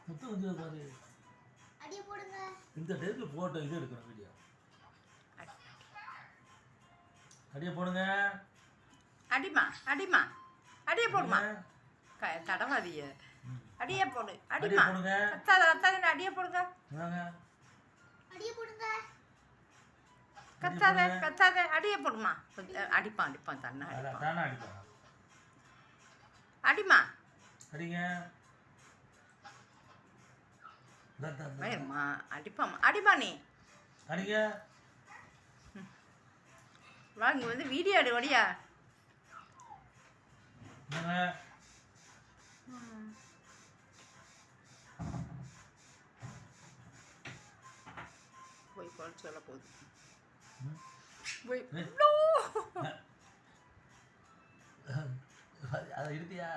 முத்து வந்து பாரு. அடியே போடுங்க. இந்த டைப்ல போட்டோ இது எடுக்கணும் வீடியோ. அடியே போடுங்க. அடிமா அடிமா அடியே போடுமா. தடவாதிய அடியே போடு. அடிமா போடுங்க. கத்தாத கத்தாத அடியே போடுங்க. அடியே போடுங்க. கத்தாத கத்தாத அடியே போடுமா. அடிப்பான் அடிப்பான் தானே அடிப்பான். அடிமா அடிங்க. வேணுமா அடிப்பாமா. அடிமா நீ அடிங்க. வாங்க வந்து வீடியோ எடு வழியா. போய் குறைச்சி சொல்ல போகுது. போய் அதை இறுதியா